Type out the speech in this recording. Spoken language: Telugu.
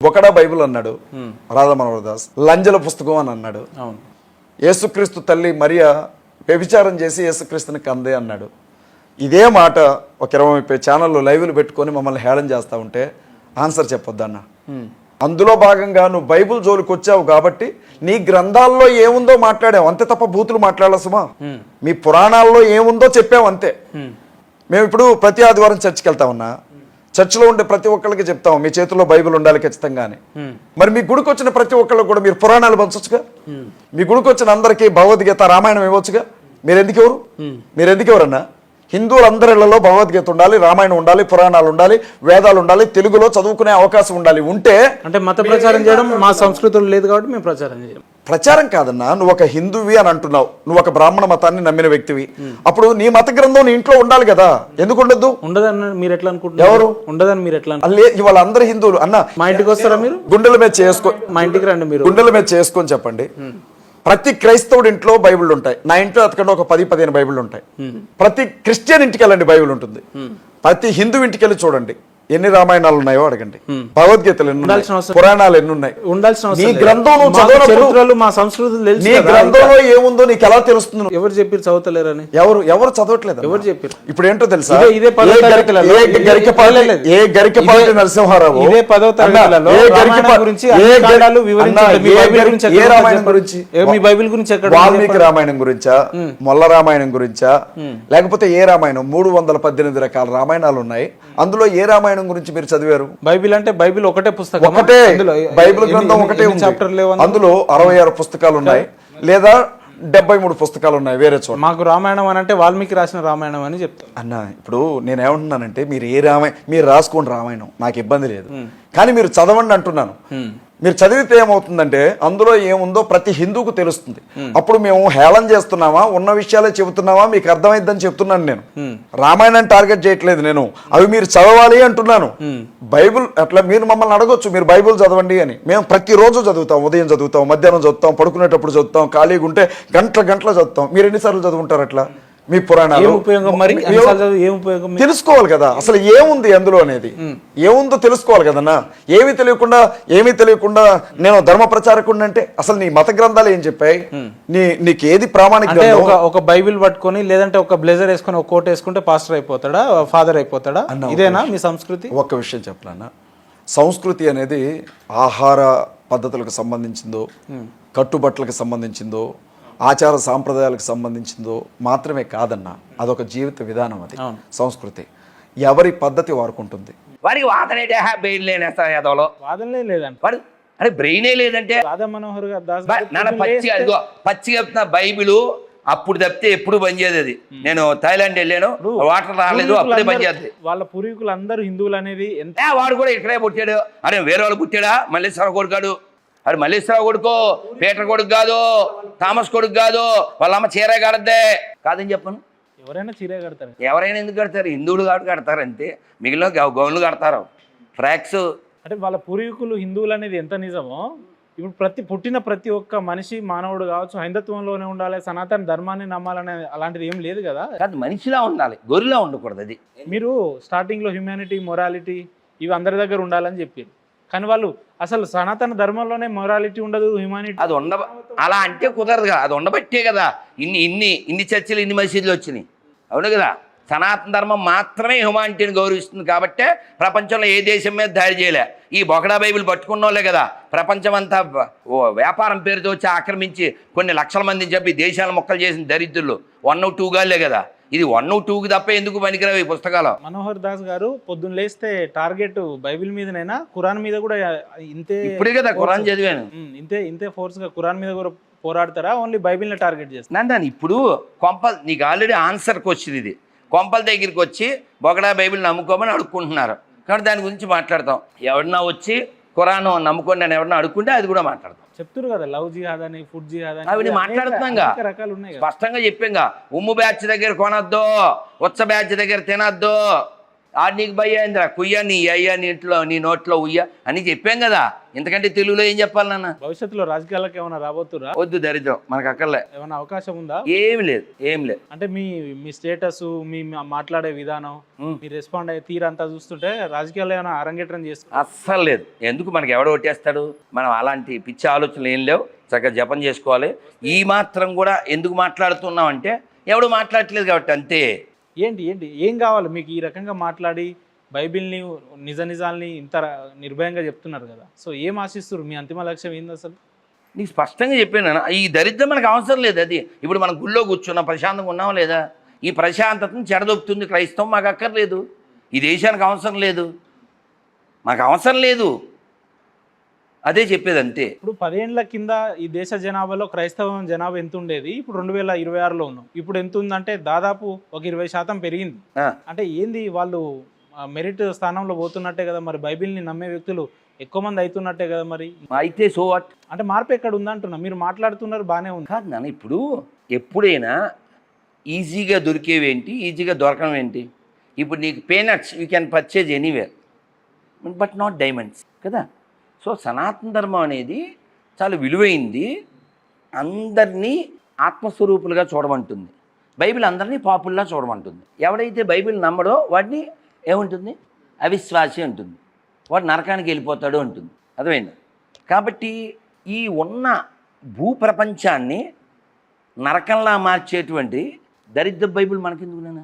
బొకడా బైబిల్ అన్నాడు రాధా మనోహర్ దాస్, లంజల పుస్తకం అని అన్నాడు. అవును. యేసుక్రీస్తు తల్లి మరియా వ్యభిచారం చేసి యేసుక్రీస్తుని కందే అన్నాడు. ఇదే మాట ఒక 20-30 ఛానళ్ళు లైవ్లు పెట్టుకొని మమ్మల్ని హేళన చేస్తూ ఉంటే ఆన్సర్ చెప్పొద్దన్న. అందులో భాగంగా నువ్వు బైబిల్ జోలికి వచ్చావు కాబట్టి నీ గ్రంథాల్లో ఏముందో మాట్లాడావు అంతే తప్ప బూతులు మాట్లాడాల సుమా. మీ పురాణాల్లో ఏముందో చెప్పావు అంతే. మేము ఇప్పుడు ప్రతి ఆదివారం చర్చికి వెళ్తా ఉన్నా, చర్చిలో ఉండే ప్రతి ఒక్కరికి చెప్తాం మీ చేతిలో బైబిల్ ఉండాలి ఖచ్చితంగానే. మరి మీ గుడికి వచ్చిన ప్రతి ఒక్కళ్ళు కూడా మీరు పురాణాలు పంచొచ్చుగా. మీ గుడికి వచ్చిన అందరికీ భగవద్గీత రామాయణం ఇవ్వచ్చుగా. మీరు ఎందుకు ఎవరన్నా? హిందువులందరిలో భగవద్గీత ఉండాలి, రామాయణం ఉండాలి, పురాణాలు ఉండాలి, వేదాలు ఉండాలి, తెలుగులో చదువుకునే అవకాశం ఉండాలి. ఉంటే అంటే మత ప్రచారం చేయడం మా సంస్కృతిలో లేదు కాబట్టి మేము ప్రచారం చేయం. ప్రచారం కాదన్నా, నువ్వు ఒక హిందువి అని అంటున్నావు, నువ్వు ఒక బ్రాహ్మణ మతాన్ని నమ్మిన వ్యక్తివి. అప్పుడు నీ మత గ్రంథం నీ ఇంట్లో ఉండాలి కదా, ఎందుకు ఉండద్దు? ఉండదని మీరు ఎట్లా అనుకుంటున్నారు? ఎవరు ఉండదని మీరు ఎట్లా? ఇవాళ అందరు హిందువులు అన్న మా ఇంటికి వస్తారా మీరు? గుండెల మీద చేసుకో, మా ఇంటికి రండి. మీరు గుండెల మీద చేసుకొని చెప్పండి. ప్రతి క్రైస్తవుడి ఇంట్లో బైబిల్ ఉంటాయి. నా ఇంట్లో అతకంటే ఒక 10-15 బైబిల్ ఉంటాయి. ప్రతి క్రిస్టియన్ ఇంటికి వెళ్ళండి, బైబిల్ ఉంటుంది. ప్రతి హిందూ ఇంటికి వెళ్ళి చూడండి ఎన్ని రామాయణాలు ఉన్నాయో అడగండి, భగవద్గీతలు ఎన్ని ఉన్నాయి, పురాణాలు ఎన్ని ఉన్నాయి. నీ గ్రంథం చరిత్రలు మా సంస్కృతి నీ గ్రంథంలో ఏముందో నీకు ఎలా తెలుస్తుంది? ఎవరు చెప్పారు చదువుతలేరని? ఎవరు చదవట్లేదు. ఎవరు చెప్పారు? ఇప్పుడు ఏంటో తెలుసా, ఇదే గరికపాటి నరసింహారావు ఇదే 10వ తరగతిలో గురించి ఏ రామాయణం గురించి, మీ బైబిల్ గురించి ఎక్కడ? వాల్మీకి రామాయణం గురించా, మొల్ల రామాయణం గురించా, లేకపోతే ఏ రామాయణం? 318 రకాల రామాయణాలు ఉన్నాయి. అందులో ఏ రామాయణం గురించి మీరు చదివారు? బైబిల్ అంటే బైబిల్ ఒకటే పుస్తకం, ఒకటే బైబిల్ గ్రంథం ఒకటే చాప్టర్ లేవు. అందులో 66 పుస్తకాలు ఉన్నాయి, లేదా 73 పుస్తకాలు ఉన్నాయి వేరే చోట. మాకు రామాయణం అని అంటే వాల్మీకి రాసిన రామాయణం అని చెప్తాను అన్న. ఇప్పుడు నేనేమంటున్నానంటే మీరు మీరు రాసుకోండి రామాయణం, నాకు ఇబ్బంది లేదు, కానీ మీరు చదవండి అంటున్నాను. మీరు చదివితే ఏమవుతుందంటే అందులో ఏముందో ప్రతి హిందూకు తెలుస్తుంది. అప్పుడు మేము హేళన చేస్తున్నామా, ఉన్న విషయాలే చెబుతున్నామా, మీకు అర్థమైద్దని చెప్తున్నాను. నేను రామాయణాన్ని టార్గెట్ చేయట్లేదు, నేను అవి మీరు చదవాలి అంటున్నాను. బైబిల్ అట్లా మీరు మమ్మల్ని అడగొచ్చు, మీరు బైబిల్ చదవండి అని. మేము ప్రతిరోజు చదువుతాం, ఉదయం చదువుతాం, మధ్యాహ్నం చదువుతాం, పడుకునేటప్పుడు చదువుతాం, ఖాళీగా ఉంటే గంటలు చదువుతాం. మీరు ఎన్నిసార్లు చదువుంటారు అట్లా? మీ పురాణాలు తెలుసుకోవాలి కదా, అసలు ఏముంది అందులో అనేది ఏముందో తెలుసుకోవాలి కదన్నా. ఏమీ తెలియకుండా నేను ధర్మ ప్రచారకుడిని అంటే అసలు నీ మత గ్రంథాలు ఏం చెప్పాయి? నీకు ఏది ప్రామాణిక? ఒక బైబిల్ పట్టుకొని లేదంటే ఒక బ్లేజర్ వేసుకొని ఒక కోట్ వేసుకుంటే పాస్టర్ అయిపోతాడా, ఫాదర్ అయిపోతాడా? ఇదేనా మీ సంస్కృతి? ఒక్క విషయం చెప్పాలన్నా, సంస్కృతి అనేది ఆహార పద్ధతులకు సంబంధించిందో, కట్టుబట్టలకు సంబంధించిందో, ఆచార సాంప్రదాయాలకు సంబంధించిందో మాత్రమే కాదన్న, అదొక జీవిత విధానం. అది సంస్కృతి. ఎవరి పద్ధతి వాడుకుంటుంది. వాడికి వాదనే లేదంటే వాడు అంటే బ్రెయినే లేదంటే రాధా మనోహర్ దాస్ పచ్చి చెప్తున్నా. బైబిల్ అప్పుడు తప్పితే ఎప్పుడు పనిచేది. అది నేను థాయిలాండ్ వెళ్ళాను, వాటర్ రాలేదు, అప్పుడే పనిచేస్తుంది. వాళ్ళ పూర్వీకులు అందరూ హిందువులు అనేది ఎంత. వాడు కూడా ఇక్కడే పుట్టాడు. అరే వేరే వాళ్ళు పుట్టాడా? మల్లేశ్వర కొడుకాడు. అరే మల్లేశ్వర కొడుకో, పీటర్ కొడుకు కాదు, థామస్ కొడుకు కాదు, వాళ్ళ అమ్మ చీర కడద్దే కాదని చెప్పను. ఎవరైనా చీర కడతారు. ఎవరైనా ఎందుకు కడతారు? హిందువులు కాబట్టి కడతారు అంతే. మిగిలిన గౌన్లు కడతారు, ఫ్రాక్స్. అంటే వాళ్ళ పూర్వీకులు హిందువులు అనేది ఎంత నిజమో, ఇప్పుడు పుట్టిన ప్రతి ఒక్క మనిషి మానవుడు కావచ్చు హైందత్వంలోనే ఉండాలి, సనాతన ధర్మాన్ని నమ్మాలనే అలాంటిది ఏం లేదు కదా. కాదు, మనిషిలా ఉండాలి, గొర్రెలా ఉండకూడదు. అది మీరు స్టార్టింగ్లో హ్యూమానిటీ, మొరాలిటీ ఇవి అందరి దగ్గర ఉండాలని చెప్పారు. కానీ వాళ్ళు అసలు సనాతన ధర్మంలోనే మొరాలిటీ ఉండదు, హ్యూమానిటీ అది అలా అంటే కుదరదుగా. అది ఉండబట్టే కదా ఇన్ని చర్చలు, ఇన్ని మసీదులు వచ్చినాయి. అవును కదా. సనాతన ధర్మం మాత్రమే హ్యూమానిటీని గౌరవిస్తుంది కాబట్టే ప్రపంచంలో ఏ దేశం మీద దాడి చేయలే. ఈ బొకడా బైబిల్ పట్టుకున్న వాళ్ళే కదా ప్రపంచం అంతా వ్యాపారం పేరుతో వచ్చి ఆక్రమించి కొన్ని లక్షల మందిని చెప్పి దేశాల మొక్కలు చేసిన దరిద్రులు 1, 2 గాలే కదా. ఇది 1, 2కి తప్ప ఎందుకు పనికిరావు ఈ పుస్తకాలు? మనోహర్ దాస్ గారు పొద్దున్న లేస్తే టార్గెట్ బైబిల్ మీదనైనా, ఖురాన్ మీద కూడా ఇంతే. ఇప్పుడే కదా ఖురాన్ చదివాను. ఇంతే ఫోర్స్ గా ఖురాన్ మీద కూడా పోరాడతారా? ఓన్లీ బైబిల్ ని టార్గెట్ చేస్తాను. ఇప్పుడు నీకు ఆల్రెడీ ఆన్సర్కి వచ్చింది. ఇది కొంపల దగ్గరికి వచ్చి బొకడా బైబిల్ నమ్ముకోమని అడుక్కుంటున్నారు కాబట్టి దాని గురించి మాట్లాడతాం. ఎవరన్నా వచ్చి ఖురాన్ నమ్ముకోండి అని ఎవరన్నా అడుక్కుంటే అది కూడా మాట్లాడతాం. చెప్తారు కదా, లవ్ జిహాద్ అని, ఫుడ్ జిహాద్ అని, అవి మాట్లాడుతున్నాగా, రకాలు ఉన్నాయి, స్పష్టంగా చెప్పాంగా. ఉమ్ము బ్యాచ్ దగ్గర కొనొద్దు, ఉచ్చ బ్యాచ్ దగ్గర తినొద్దు, నీకు భయ్య కుయ్య నీ అయ్యా నీ ఇంట్లో నీ నోట్లో ఉయ్య అని చెప్పాం కదా. ఇంతకంటే తెలుగులో ఏం చెప్పాలి నాన్న? భవిష్యత్తులో రాజకీయాలకు ఏమైనా రాబోతురా? వద్దు, దరిద్రం మనకు అక్కర్లే. ఏమైనా అవకాశం ఉందా? ఏం లేదు, ఏం లేదు. అంటే మీ మీ స్టేటస్, మీ మాట్లాడే విధానం, మీ రెస్పాండ్ అయ్యే తీరంతా చూస్తుంటే రాజకీయాల్లో ఏమైనా అరంగేట్రం చేస్తారు? అస్సలు లేదు. ఎందుకు మనకి ఎవడో కొట్టేస్తాడు? మనం అలాంటి పిచ్చి ఆలోచనలు ఏం లేవు. చక్కగా జపం చేసుకోవాలి. ఈ మాత్రం కూడా ఎందుకు మాట్లాడుతున్నాం అంటే ఎవడు మాట్లాడట్లేదు కాబట్టి అంతే. ఏంటి ఏంటి ఏం కావాలి మీకు? ఈ రకంగా మాట్లాడి బైబిల్ని నిజాల్ని ఇంత నిర్భయంగా చెప్తున్నారు కదా, సో ఏం ఆశిస్తారు? మీ అంతిమ లక్ష్యం ఏంది అసలు? నీకు స్పష్టంగా చెప్పాను నాన్న, ఈ దరిద్రం మనకు అవసరం లేదు. అది ఇప్పుడు మనం గుళ్ళో కూర్చున్నాం, ప్రశాంతంగా ఉన్నాం లేదా? ఈ ప్రశాంతతను చెడదొప్పుతుంది క్రైస్తవం. మాకు అక్కర్లేదు. ఈ దేశానికి అవసరం లేదు, మాకు అవసరం లేదు. అదే చెప్పేది అంతే. ఇప్పుడు 10 ఏళ్ల కింద ఈ దేశ జనాభాలో క్రైస్తవం జనాభా ఎంత ఉండేది? ఇప్పుడు 2026లో ఉన్నాం. ఇప్పుడు ఎంత ఉందంటే దాదాపు ఒక 20% పెరిగింది. అంటే ఏంది, వాళ్ళు మెరిట్ స్థానంలో పోతున్నట్టే కదా మరి. బైబిల్ని నమ్మే వ్యక్తులు ఎక్కువ మంది అవుతున్నట్టే కదా మరి. అయితే సో వాట్? అంటే మార్పు ఎక్కడ ఉందంటున్నా? మీరు మాట్లాడుతున్నారు బాగానే ఉంది. కాదు నాన్న, ఇప్పుడు ఎప్పుడైనా ఈజీగా దొరికేవేంటి, ఈజీగా దొరకడం ఏంటి? ఇప్పుడు నీకు peanuts you can purchase anywhere, but not diamonds కదా. సో సనాతన ధర్మం అనేది చాలా విలువైంది. అందరినీ ఆత్మస్వరూపులుగా చూడమంటుంది. బైబిల్ అందరినీ పాపుల్లా చూడమంటుంది. ఎవడైతే బైబిల్ నమ్మడో వాడిని ఏముంటుంది? అవిశ్వాసి ఉంటుంది. వాడు నరకానికి వెళ్ళిపోతాడు ఉంటుంది. అర్థమైందా? కాబట్టి ఈ ఉన్న భూప్రపంచాన్ని నరకంలా మార్చేటువంటి దరిద్ర బైబిల్ మనకెందుకు నాన్న?